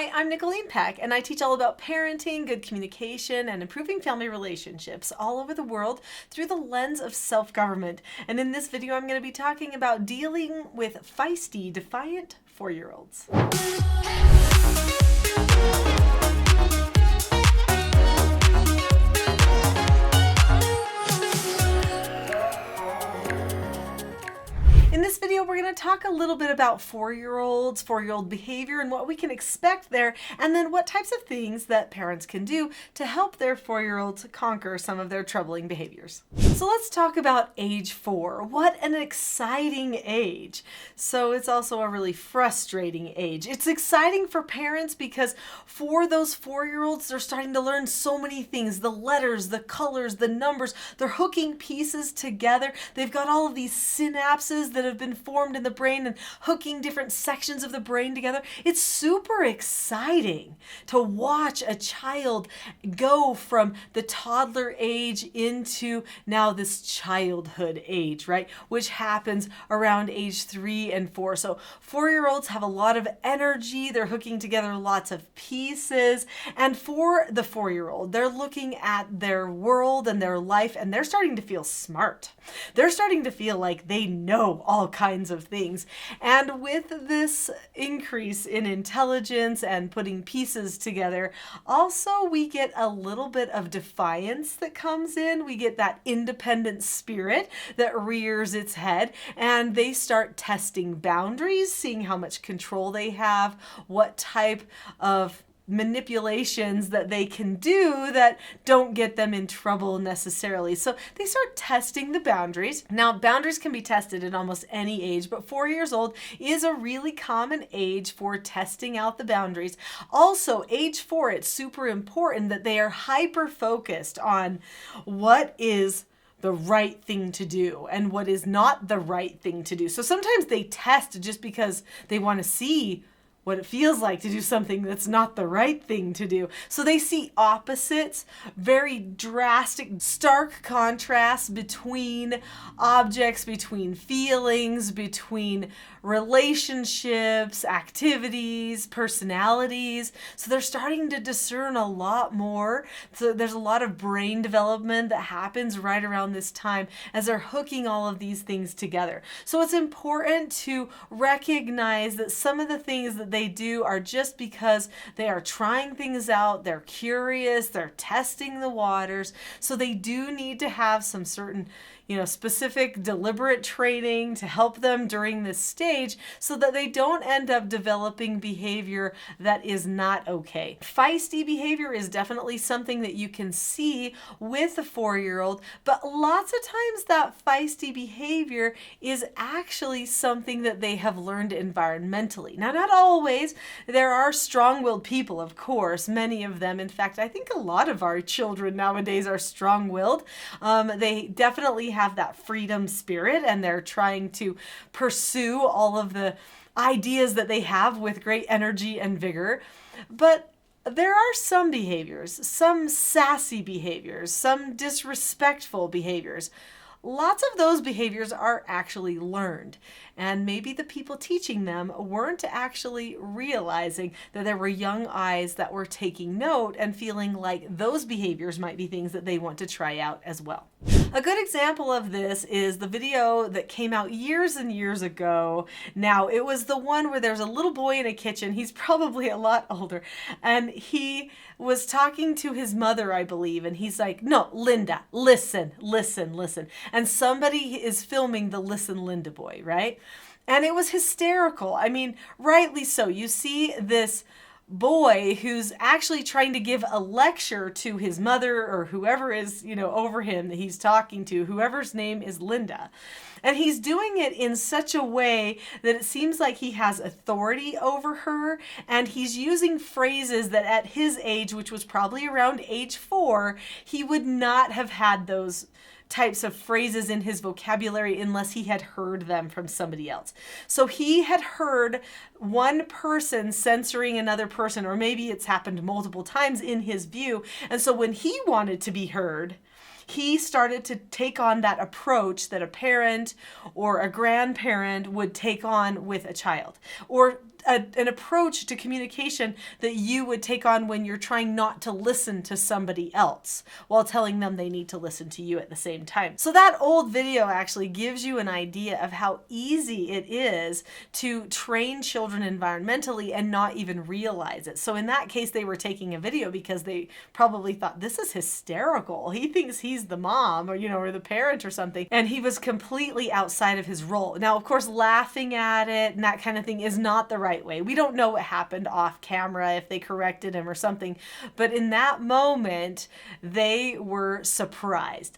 Hi, I'm Nicholeen Peck, and I teach all about parenting, good communication, and improving family relationships all over the world through the lens of self-government. And in this video, I'm going to be talking about dealing with feisty, defiant 4-year-olds. In this video, we're going to talk a little bit about 4-year-olds, 4-year-old behavior, and what we can expect there, and then what types of things that parents can do to help their 4-year-olds conquer some of their troubling behaviors. So let's talk about age 4. What an exciting age. So it's also a really frustrating age. It's exciting for parents because for those 4-year-olds, they're starting to learn so many things, the letters, the colors, the numbers. They're hooking pieces together. They've got all of these synapses that have been formed in the brain and hooking different sections of the brain together. It's super exciting to watch a child go from the toddler age into now this childhood age, right? Which happens around age 3 and 4. So 4-year-olds have a lot of energy. They're hooking together lots of pieces. And for the 4-year-old, they're looking at their world and their life, and they're starting to feel smart. They're starting to feel like they know all kinds of things. And with this increase in intelligence and putting pieces together, also we get a little bit of defiance that comes in. We get that independent spirit that rears its head, and they start testing boundaries, seeing how much control they have, what type of manipulations that they can do that don't get them in trouble necessarily. So they start testing the boundaries. Now, boundaries can be tested at almost any age, but 4 years old is a really common age for testing out the boundaries. Also, age 4, it's super important that they are hyper-focused on what is the right thing to do and what is not the right thing to do. So sometimes they test just because they want to see what it feels like to do something that's not the right thing to do. So they see opposites, very drastic, stark contrasts between objects, between feelings, between relationships, activities, personalities. So they're starting to discern a lot more. So there's a lot of brain development that happens right around this time as they're hooking all of these things together. So it's important to recognize that some of the things that they do are just because they are trying things out, they're curious, they're testing the waters. So they do need to have some certain specific deliberate training to help them during this stage so that they don't end up developing behavior that is not okay. Feisty behavior is definitely something that you can see with a 4-year-old, but lots of times that feisty behavior is actually something that they have learned environmentally. Now, not always. There are strong-willed people, of course, many of them. In fact, I think a lot of our children nowadays are strong-willed. They definitely have that freedom spirit, and they're trying to pursue all of the ideas that they have with great energy and vigor. But there are some behaviors, some sassy behaviors, some disrespectful behaviors. Lots of those behaviors are actually learned, and maybe the people teaching them weren't actually realizing that there were young eyes that were taking note and feeling like those behaviors might be things that they want to try out as well. A good example of this is the video that came out years and years ago. Now, it was the one where there's a little boy in a kitchen. He's probably a lot older, and he was talking to his mother, I believe, and he's like, "No, Linda, listen, listen, listen." And somebody is filming the "Listen, Linda" boy, right? And it was hysterical. I mean, rightly so. You see this boy who's actually trying to give a lecture to his mother or whoever is, over him that he's talking to, whoever's name is Linda. And he's doing it in such a way that it seems like he has authority over her, and he's using phrases that at his age, which was probably around age 4, he would not have had those types of phrases in his vocabulary unless he had heard them from somebody else. So he had heard one person censoring another person, or maybe it's happened multiple times in his view. And so when he wanted to be heard, he started to take on that approach that a parent or a grandparent would take on with a child, or an approach to communication that you would take on when you're trying not to listen to somebody else while telling them they need to listen to you at the same time. So that old video actually gives you an idea of how easy it is to train children environmentally and not even realize it. So in that case, they were taking a video because they probably thought, this is hysterical. He thinks he's the mom, or, or the parent or something. And he was completely outside of his role. Now, of course, laughing at it and that kind of thing is not the right way. We don't know what happened off camera, if they corrected him or something. But in that moment, they were surprised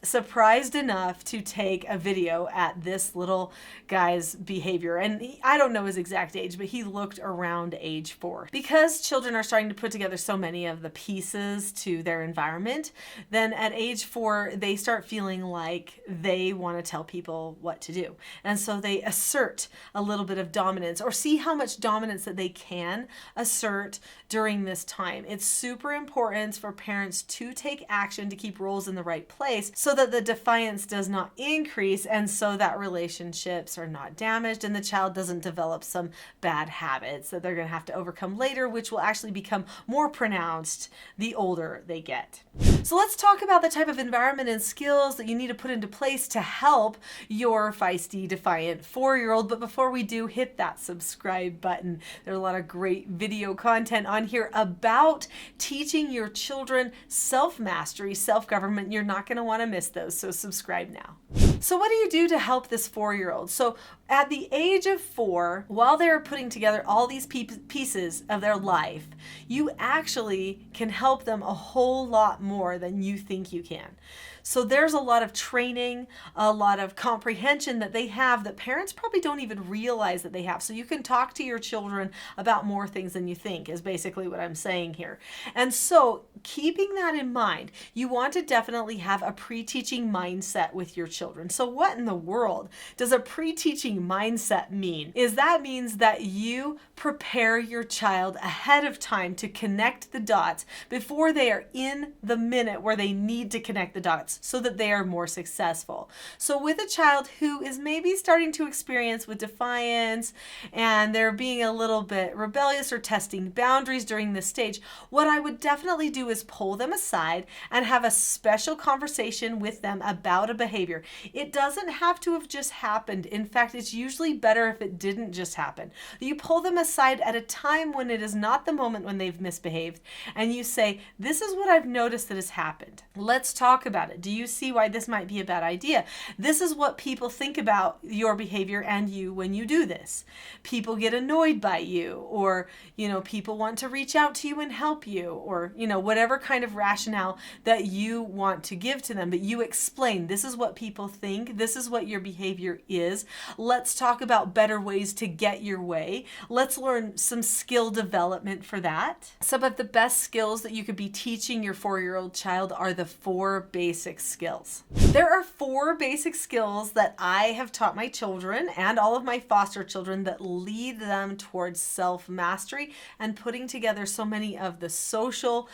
enough to take a video at this little guy's behavior. And I don't know his exact age, but he looked around age 4. Because children are starting to put together so many of the pieces to their environment, then at age 4, they start feeling like they want to tell people what to do. And so they assert a little bit of dominance, or see how much dominance that they can assert during this time. It's super important for parents to take action to keep roles in the right place so that the defiance does not increase, and so that relationships are not damaged and the child doesn't develop some bad habits that they're going to have to overcome later, which will actually become more pronounced the older they get. So let's talk about the type of environment and skills that you need to put into place to help your feisty, defiant 4-year-old. But before we do, hit that subscribe button. There's a lot of great video content on here about teaching your children self-mastery, self-government. You're not going to want to miss those, so subscribe now. So what do you do to help this 4-year-old? So at the age of 4, while they're putting together all these pieces of their life, you actually can help them a whole lot more than you think you can. So there's a lot of training, a lot of comprehension that they have that parents probably don't even realize that they have. So you can talk to your children about more things than you think, is basically what I'm saying here. And so keeping that in mind, you want to definitely have a pre-teaching mindset with your children. So what in the world does a pre-teaching mindset mean? That means that you prepare your child ahead of time to connect the dots before they are in the minute where they need to connect the dots, so that they are more successful. So with a child who is maybe starting to experience with defiance and they're being a little bit rebellious or testing boundaries during this stage, what I would definitely do is pull them aside and have a special conversation with them about a behavior. It doesn't have to have just happened. In fact, it's usually better if it didn't just happen. You pull them aside at a time when it is not the moment when they've misbehaved, and you say, this is what I've noticed that has happened. Let's talk about it. Do you see why this might be a bad idea? This is what people think about your behavior and you when you do this. People get annoyed by you, or, people want to reach out to you and help you, or, whatever kind of rationale that you want to give to them. But you explain, this is what people think. This is what your behavior is. Let's talk about better ways to get your way. Let's learn some skill development for that. Some of the best skills that you could be teaching your 4-year-old child are the 4 basic skills. There are 4 basic skills that I have taught my children and all of my foster children that lead them towards self-mastery and putting together so many of the social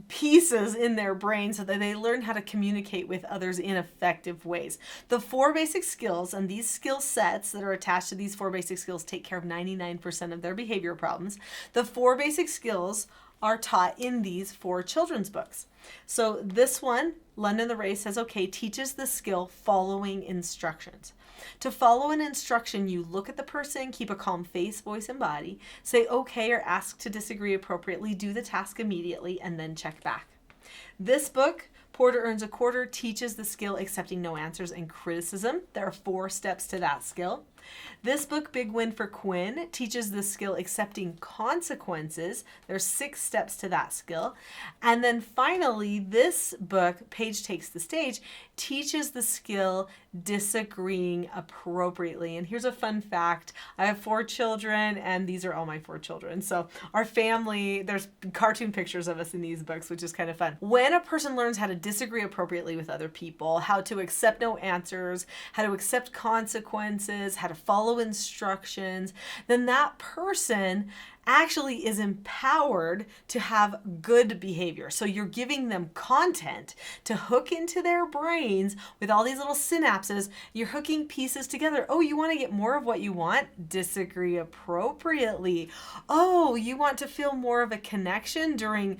pieces in their brain so that they learn how to communicate with others in effective ways. The 4 basic skills, and these skill sets that are attached to these 4 basic skills take care of 99% of their behavior problems. The 4 basic skills are taught in these 4 children's books. So this one, London the Ray says, okay, teaches the skill following instructions. To follow an instruction, you look at the person, keep a calm face, voice, and body, say okay or ask to disagree appropriately, do the task immediately, and then check back. This book, Porter Earns a Quarter, teaches the skill accepting no answers and criticism. There are 4 steps to that skill. This book, Big Win for Quinn, teaches the skill accepting consequences. There's 6 steps to that skill. And then finally, this book, Paige Takes the Stage, teaches the skill disagreeing appropriately. And here's a fun fact. I have 4 children, and these are all my 4 children. So our family, there's cartoon pictures of us in these books, which is kind of fun. When a person learns how to disagree appropriately with other people, how to accept no answers, how to accept consequences, how to follow instructions, then that person actually is empowered to have good behavior. So you're giving them content to hook into their brains with all these little synapses. You're hooking pieces together. Oh, you want to get more of what you want? Disagree appropriately. Oh, you want to feel more of a connection during,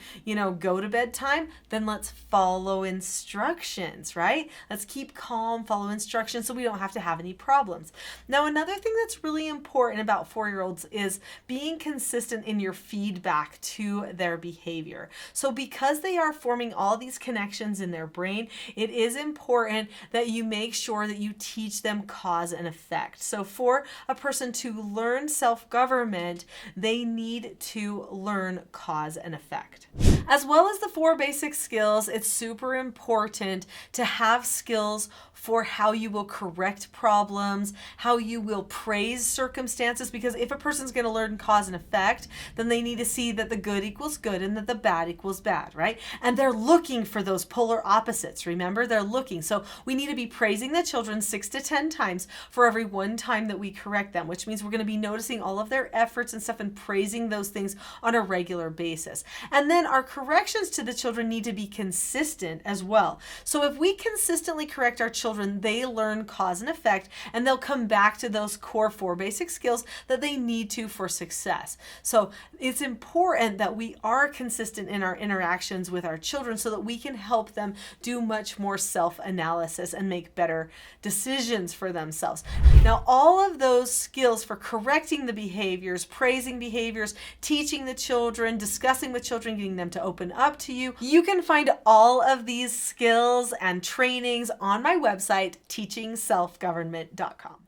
go to bed time? Then let's follow instructions, right? Let's keep calm, follow instructions so we don't have to have any problems. Now, another thing that's really important about 4-year-olds is being consistent in your feedback to their behavior. So because they are forming all these connections in their brain, it is important that you make sure that you teach them cause and effect. So for a person to learn self-government, they need to learn cause and effect. As well as the 4 basic skills, it's super important to have skills for how you will correct problems, how you will praise circumstances, because if a person's going to learn cause and effect, then they need to see that the good equals good and that the bad equals bad, right? And they're looking for those polar opposites. Remember, they're looking. So we need to be praising the children 6 to 10 times for every one time that we correct them, which means we're going to be noticing all of their efforts and stuff and praising those things on a regular basis. And then our corrections to the children need to be consistent as well. So if we consistently correct our children, they learn cause and effect, and they'll come back to those core 4 basic skills that they need to for success. So it's important that we are consistent in our interactions with our children so that we can help them do much more self-analysis and make better decisions for themselves. Now, all of those skills for correcting the behaviors, praising behaviors, teaching the children, discussing with children, getting them to open up to you, you can find all of these skills and trainings on my website, teachingselfgovernment.com.